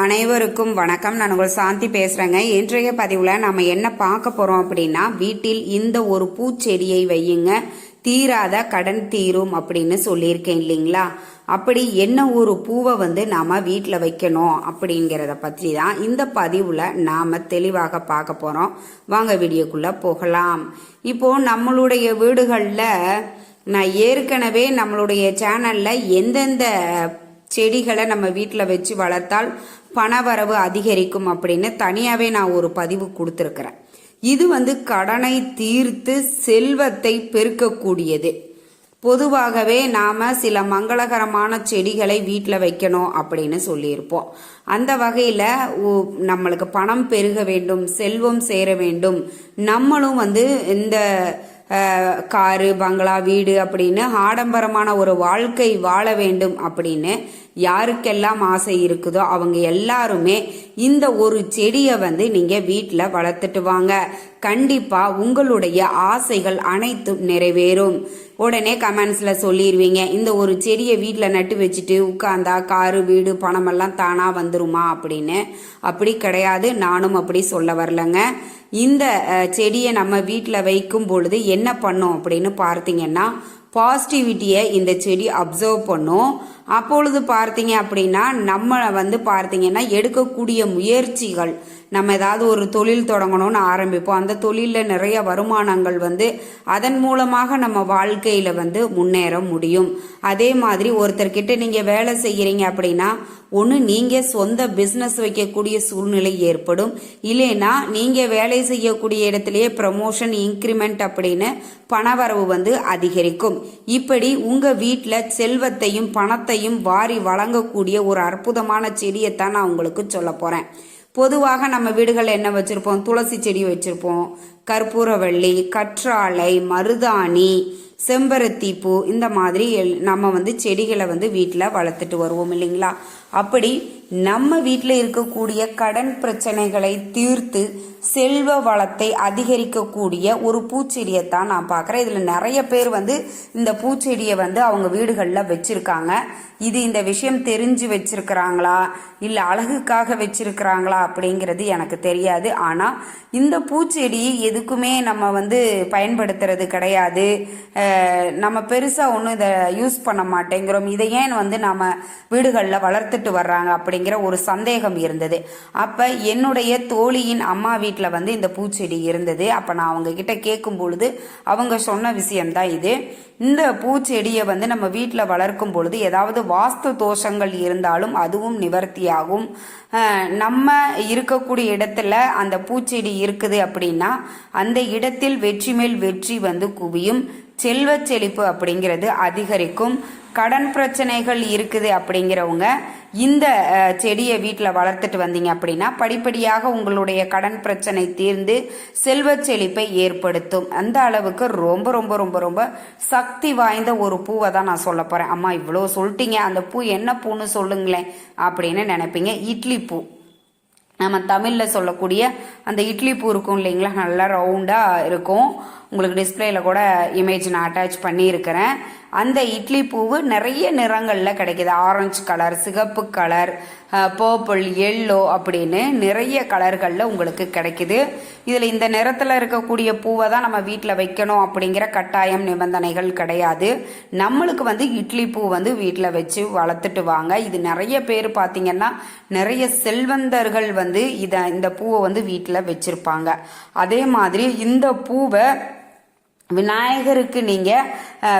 அனைவருக்கும் வணக்கம். நான் உங்கள் சாந்தி பேசுறேங்க. இன்றைய பதிவுல நம்ம என்ன பார்க்க போறோம் அப்படின்னா, வீட்டில் இந்த ஒரு பூச்செடியை வையுங்க, தீராத கடன் தீரும் அப்படின்னு சொல்லியிருக்கேன் இல்லைங்களா? அப்படி என்ன ஒரு பூவை நாம வீட்டில் வைக்கணும் அப்படிங்கிறத பற்றி தான் இந்த பதிவுல நாம தெளிவாக பார்க்க போறோம். வாங்க வீடியோக்குள்ள போகலாம். இப்போ நம்மளுடைய வீடுகளில் நான் ஏற்கனவே நம்மளுடைய சேனல்ல எந்தெந்த செடிகளை நம்ம வீட்டில் வச்சு வளர்த்தால் பணவரவு அதிகரிக்கும் அப்படின்னு தனியாகவே நான் ஒரு பதிவு கொடுத்துருக்கிறேன். இது கடனை தீர்த்து செல்வத்தை பெருக்கக்கூடியது. பொதுவாகவே நாம் சில மங்களகரமான செடிகளை வீட்டில் வைக்கணும் அப்படின்னு சொல்லியிருப்போம். அந்த வகையில் நம்மளுக்கு பணம் பெருக வேண்டும், செல்வம் சேர வேண்டும், நம்மளும் இந்த காரு பங்களா வீடு அப்படின்னு ஆடம்பரமான ஒரு வாழ்க்கை வாழ வேண்டும் அப்படின்னு யாருக்கெல்லாம் ஆசை இருக்குதோ அவங்க எல்லாருமே இந்த ஒரு செடியை நீங்க வீட்டில் வளர்த்துட்டு வாங்க. கண்டிப்பா உங்களுடைய ஆசைகள் அனைத்தும் நிறைவேறும். உடனே கமெண்ட்ஸ்ல சொல்லிடுவீங்க, இந்த ஒரு செடியை வீட்டில் நட்டு வச்சுட்டு உட்கார்ந்தா காரு வீடு பணமெல்லாம் தானா வந்துருமா அப்படின்னு. அப்படி கிடையாது, நானும் அப்படி சொல்ல வரலங்க. இந்த செடியை நம்ம வீட்டில் வைக்கும் பொழுது என்ன பண்ணும் அப்படின்னு பார்த்தீங்கன்னா, பாசிட்டிவிட்டியை இந்த செடி அப்சர்வ் பண்ணும். அப்பொழுது பார்த்தீங்க அப்படின்னா நம்ம பார்த்தீங்கன்னா எடுக்கக்கூடிய முயற்சிகள், நம்ம ஏதாவது ஒரு தொழில் தொடங்கணும்னு ஆரம்பிப்போம். அந்த தொழிலில் நிறைய வருமானங்கள் அதன் மூலமாக நம்ம வாழ்க்கையில் முன்னேற முடியும். அதே மாதிரி ஒருத்தர்கிட்ட நீங்கள் வேலை செய்கிறீங்க அப்படின்னா ஒன்று நீங்கள் சொந்த பிஸ்னஸ் வைக்கக்கூடிய சூழ்நிலை ஏற்படும். இல்லைன்னா நீங்கள் வேலை செய்யக்கூடிய இடத்துலையே ப்ரமோஷன் இன்க்ரிமெண்ட் அப்படின்னு பணவரவு அதிகரிக்கும். இப்படி உங்கள் வீட்டில் செல்வத்தையும் பணத்தையும் வாரி வழங்கக்கூடிய ஒரு அற்புதமான செடியைத்தான் நான் உங்களுக்கு சொல்ல போகிறேன். பொதுவாக நம்ம வீடுகள் என்ன வச்சிருப்போம்? துளசி செடி வச்சிருப்போம், கற்பூரவள்ளி, கற்றாழை, மருதாணி, செம்பருத்தி பூ, இந்த மாதிரி நம்ம செடிகளை வீட்டில் வளர்த்துட்டு வருவோம் இல்லைங்களா? அப்படி நம்ம வீட்டில் இருக்கக்கூடிய கடன் பிரச்சனைகளை தீர்த்து செல்வ வளத்தை அதிகரிக்கக்கூடிய ஒரு பூச்செடியைத்தான் நான் பார்க்குறேன். இதில் நிறைய பேர் இந்த பூச்செடியை அவங்க வீடுகளில் வச்சிருக்காங்க. இது இந்த விஷயம் தெரிஞ்சு வச்சிருக்கிறாங்களா இல்லை அழகுக்காக வச்சிருக்கிறாங்களா அப்படிங்கிறது எனக்கு தெரியாது. ஆனால் இந்த பூச்செடி எதுக்குமே நம்ம பயன்படுத்துறது கிடையாது. நம்ம பெருசாக ஒன்றும் இதை யூஸ் பண்ண மாட்டேங்கிறோம். இதை ஏன் நம்ம வீடுகளில் வளர்த்துட்டு வர்றாங்க அப்படிங்கிற ஒரு சந்தேகம் இருந்தது. அப்போ என்னுடைய தோழியின் அம்மா வீட்டில் இந்த பூச்செடி இருந்தது. அப்போ நான் அவங்க கிட்ட கேட்கும் பொழுது அவங்க சொன்ன விஷயம்தான் இது. இந்த பூச்செடியை நம்ம வீட்டில் வளர்க்கும் பொழுது ஏதாவது வாஸ்து தோஷங்கள் இருந்தாலும் அதுவும் நிவர்த்தியாகும். நம்ம இருக்கக்கூடிய இடத்துல அந்த பூச்செடி இருக்குது அப்படின்னா அந்த இடத்தில் வெற்றி மேல் வெற்றி குவியும். செல்வ செழிப்பு அப்படிங்கிறது அதிகரிக்கும். கடன் பிரச்சனைகள் இருக்குது அப்படிங்கிறவங்க இந்த செடியை வீட்டில் வளர்த்துட்டு வந்தீங்க அப்படின்னா படிப்படியாக உங்களுடைய கடன் பிரச்சனை தீர்ந்து செல்வ செழிப்பை ஏற்படுத்தும். அந்த அளவுக்கு ரொம்ப ரொம்ப ரொம்ப ரொம்ப சக்தி வாய்ந்த ஒரு பூவை தான் நான் சொல்ல போகிறேன். அம்மா இவ்வளோ சொல்லிட்டீங்க, அந்த பூ என்ன பூன்னு சொல்லுங்களேன் அப்படின்னு நினைப்பீங்க. இட்லி பூ. நம்ம தமிழில் சொல்லக்கூடிய அந்த இட்லி பூ இருக்கும் இல்லைங்களா, நல்லா ரவுண்டாக இருக்கும். உங்களுக்கு டிஸ்பிளேல கூட இமேஜ் நான் அட்டாச் பண்ணியிருக்கிறேன். அந்த இட்லி பூவு நிறைய நிறங்களில் கிடைக்கிது. ஆரஞ்சு கலர், சிகப்பு கலர், பர்பிள், எல்லோ அப்படின்னு நிறைய கலர்களில் உங்களுக்கு கிடைக்குது. இதில் இந்த நிறத்தில் இருக்கக்கூடிய பூவை தான் நம்ம வீட்டில் வைக்கணும் அப்படிங்கிற கட்டாயம் நிபந்தனைகள் கிடையாது. நம்மளுக்கு இட்லி பூ வீட்டில் வச்சு வளர்த்துட்டு வாங்க. இது நிறைய பேர் பார்த்தீங்கன்னா நிறைய செல்வந்தர்கள் இந்த பூவை வீட்டில் வச்சிருப்பாங்க. அதே மாதிரி இந்த பூவை விநாயகருக்கு நீங்கள்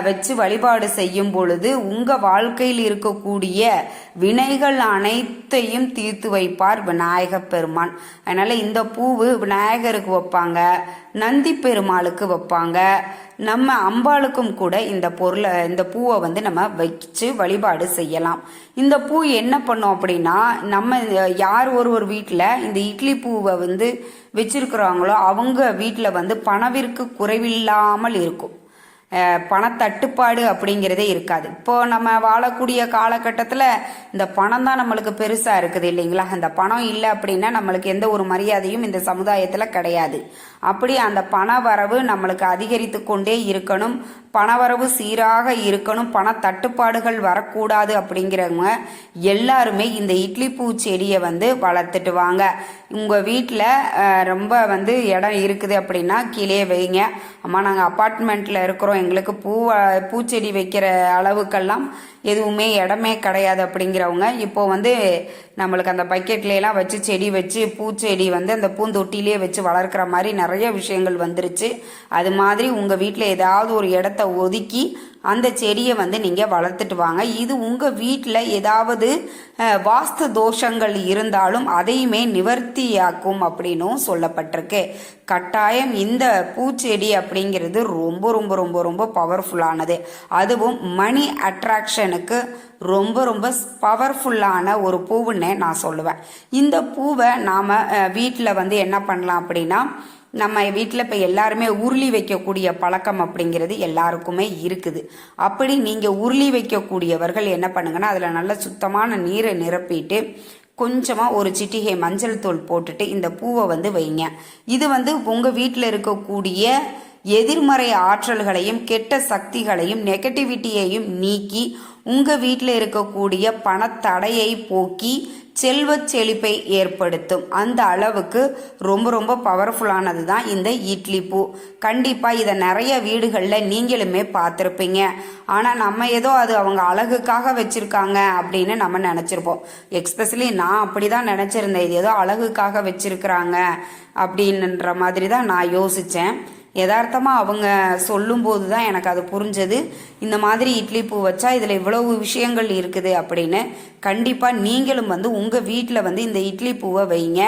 வச்சு வழிபாடு செய்யும் பொழுது உங்கள் வாழ்க்கையில் இருக்கக்கூடிய வினைகள் அனைத்தையும் தீர்த்து வைப்பார் விநாயக பெருமான். அதனால் இந்த பூவு விநாயகருக்கு வைப்பாங்க, நந்தி பெருமாளுக்கு வைப்பாங்க, நம்ம அம்பாளுக்கும் கூட இந்த பூவை நம்ம வச்சு வழிபாடு செய்யலாம். இந்த பூ என்ன பண்ணும் அப்படின்னா, நம்ம யார் ஒரு வீட்டில் இந்த இட்லி பூவை வச்சிருக்கிறாங்களோ அவங்க வீட்டில் பணவிற்கு குறைவில்லாமல் இருக்கும். பணத்தட்டுப்பாடு அப்படிங்கிறதே இருக்காது. இப்போ நம்ம வாழக்கூடிய காலகட்டத்தில் இந்த பணம் தான் நம்மளுக்கு பெருசாக இருக்குது இல்லைங்களா? அந்த பணம் இல்லை அப்படின்னா நம்மளுக்கு எந்த ஒரு மரியாதையும் இந்த சமுதாயத்தில் கிடையாது. அப்படி அந்த பண வரவு நம்மளுக்கு அதிகரித்து கொண்டே இருக்கணும். பணவரவு சீராக இருக்கணும், பண தட்டுப்பாடுகள் வரக்கூடாது அப்படிங்கிறவங்க எல்லாருமே இந்த இட்லி பூ செடியை வந்து வளர்த்துட்டு வாங்க. உங்கள் வீட்டில் ரொம்ப வந்து இடம் இருக்குது அப்படின்னா கீழே வைங்க. அம்மா நாங்கள் அப்பார்ட்மெண்ட்டில் இருக்கிறோம், எங்களுக்கு பூச்செடி வைக்கிற அளவுக்கெல்லாம் எதுவுமே இடமே கிடையாது அப்படிங்கிறவங்க இப்போ வந்து நம்மளுக்கு அந்த பக்கெட்லாம் வச்சு செடி வச்சு பூச்செடி வந்து அந்த பூந்தொட்டிலே வச்சு வளர்க்குற மாதிரி நிறைய விஷயங்கள் வந்துருச்சு. அது மாதிரி உங்கள் வீட்டில் ஏதாவது ஒரு இடத்த ஒதுக்கி அந்த செடியை வந்து நீங்கள் வளர்த்துட்டு வாங்க. இது உங்கள் வீட்டில் ஏதாவது வாஸ்து தோஷங்கள் இருந்தாலும் அதையுமே நிவர்த்தியாக்கும் அப்படின்னும் சொல்லப்பட்டிருக்கு. கட்டாயம் இந்த பூச்செடி அப்படிங்கிறது ரொம்ப ரொம்ப ரொம்ப ரொம்ப பவர்ஃபுல்லானது. அதுவும் மணி அட்ராக்ஷனுக்கு ரொம்ப ரொம்ப பவர்ஃபுல்லான ஒரு பூவுன்னே நான் சொல்லுவேன். இந்த பூவை நாம் வீட்டில் வந்து என்ன பண்ணலாம் அப்படின்னா, நம்ம வீட்டில் இப்போ எல்லாருமே உருளி வைக்கக்கூடிய பழக்கம் அப்படிங்கிறது எல்லாருக்குமே இருக்குது. அப்படி நீங்கள் உருளி வைக்கக்கூடியவர்கள் என்ன பண்ணுங்கன்னா, அதில் நல்ல சுத்தமான நீரை நிரப்பிட்டு கொஞ்சமாக ஒரு சிட்டிகை மஞ்சள் தூள் போட்டுட்டு இந்த பூவை வந்து வைங்க. இது வந்து உங்கள் வீட்டில் இருக்கக்கூடிய எதிர்மறை ஆற்றல்களையும் கெட்ட சக்திகளையும் நெகட்டிவிட்டியையும் நீக்கி உங்கள் வீட்டில் இருக்கக்கூடிய பணத்தடையை போக்கி செல்வ செழிப்பை ஏற்படுத்தும். அந்த அளவுக்கு ரொம்ப ரொம்ப பவர்ஃபுல்லானது தான் இந்த இட்லி பூ. கண்டிப்பாக இதை நிறைய வீடுகளில் நீங்களுமே பார்த்துருப்பீங்க. ஆனால் நம்ம ஏதோ அது அவங்க அழகுக்காக வச்சுருக்காங்க அப்படின்னு நம்ம நினச்சிருப்போம். எக்ஸ்பெஷலி நான் அப்படி தான் நினச்சிருந்தேன், இது ஏதோ அழகுக்காக வச்சுருக்குறாங்க அப்படின்ற மாதிரி தான் நான் யோசித்தேன். யதார்த்தமாக அவங்க சொல்லும்போது தான் எனக்கு அது புரிஞ்சது. இந்த மாதிரி இட்லி பூ வச்சா இதில் இவ்வளவு விஷயங்கள் இருக்குது அப்படின்னு. கண்டிப்பாக நீங்களும் வந்து உங்கள் வீட்டில் வந்து இந்த இட்லி பூவை வைங்க.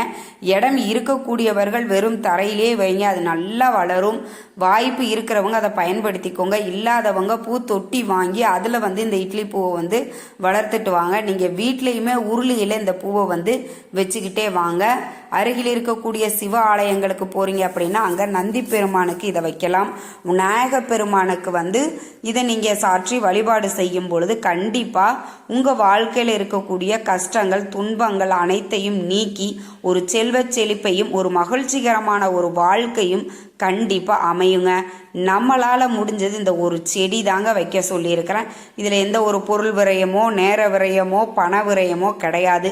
இடம் இருக்கக்கூடியவர்கள் வெறும் தரையிலே வைங்க, அது நல்லா வளரும். வாய்ப்பு இருக்கிறவங்க அதை பயன்படுத்திக்கோங்க. இல்லாதவங்க பூ தொட்டி வாங்கி அதில் வந்து இந்த இட்லி பூவை வந்து வளர்த்துட்டு வாங்க. நீங்கள் வீட்லேயுமே உருளியில் இந்த பூவை வந்து வச்சுக்கிட்டே வாங்க. அருகில் இருக்கக்கூடிய சிவ ஆலயங்களுக்கு போகிறீங்க அப்படின்னா அங்கே நந்தி பெருமானுக்கு இதை வைக்கலாம். விநாயக பெருமானுக்கு வந்து இதை நீங்கள் சாற்றி வழிபாடு செய்யும் பொழுது கண்டிப்பாக உங்கள் வாழ்க்கையில் இருக்கக்கூடிய கஷ்டங்கள் துன்பங்கள் அனைத்தையும் நீக்கி ஒரு செல்வ செழிப்பையும் ஒரு மகிழ்ச்சிகரமான ஒரு வாழ்க்கையும் கண்டிப்பாக அமையுங்க. நம்மளால் முடிஞ்சது இந்த ஒரு செடி தாங்க வைக்க சொல்லியிருக்கிறேன். இதில் எந்த ஒரு பொருள் விரயமோ நேர விரயமோ பண விரயமோ கிடையாது.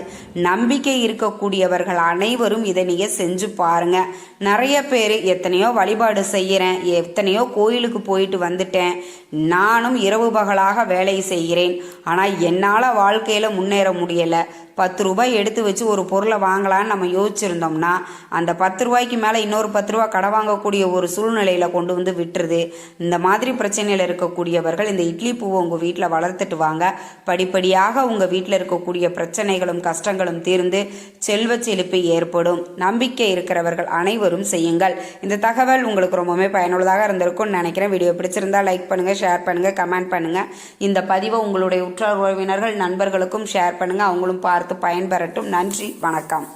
நம்பிக்கை இருக்கக்கூடியவர்கள் அனைவரும் இதை நீங்கள் செஞ்சு பாருங்கள். நிறைய பேர் எத்தனையோ வழிபாடு செய்கிறேன், எத்தனையோ கோயிலுக்கு போயிட்டு வந்துட்டேன், நானும் இரவு பகலாக வேலை செய்கிறேன், ஆனால் என்னால் வாழ்க்கையில் முன்னேற முடியலை. 10 ரூபாய் எடுத்து வச்சு ஒரு பொருளை வாங்கலான்னு நம்ம யோசிச்சிருந்தோம்னா அந்த 10 ரூபாய்க்கு மேலே இன்னொரு 10 ரூபா கடை வாங்கக்கூடிய ஒரு சூழ்நிலையில் கொண்டு வந்து விட்டுருது. இந்த மாதிரி பிரச்சனையில் இருக்கக்கூடியவர்கள் இந்த இட்லி பூவை உங்கள் வீட்டில் வளர்த்துட்டு வாங்க. படிப்படியாக உங்கள் வீட்டில் இருக்கக்கூடிய பிரச்சனைகளும் கஷ்டங்களும் தீர்ந்து செல்வ செழிப்பு ஏற்படும். நம்பிக்கை இருக்கிறவர்கள் அனைவரும் செய்யுங்கள். இந்த தகவல் உங்களுக்கு ரொம்பவே பயனுள்ளதாக இருந்திருக்கும்னு நினைக்கிறேன். வீடியோ பிடிச்சிருந்தா லைக் பண்ணுங்கள், ஷேர் பண்ணுங்கள், கமெண்ட் பண்ணுங்கள். இந்த பதிவை உங்களுடைய உற்றார் உறவினர்கள் நண்பர்களுக்கும் ஷேர் பண்ணுங்கள். அவங்களும் பார்த்து பயன்பெறட்டும். நன்றி, வணக்கம்.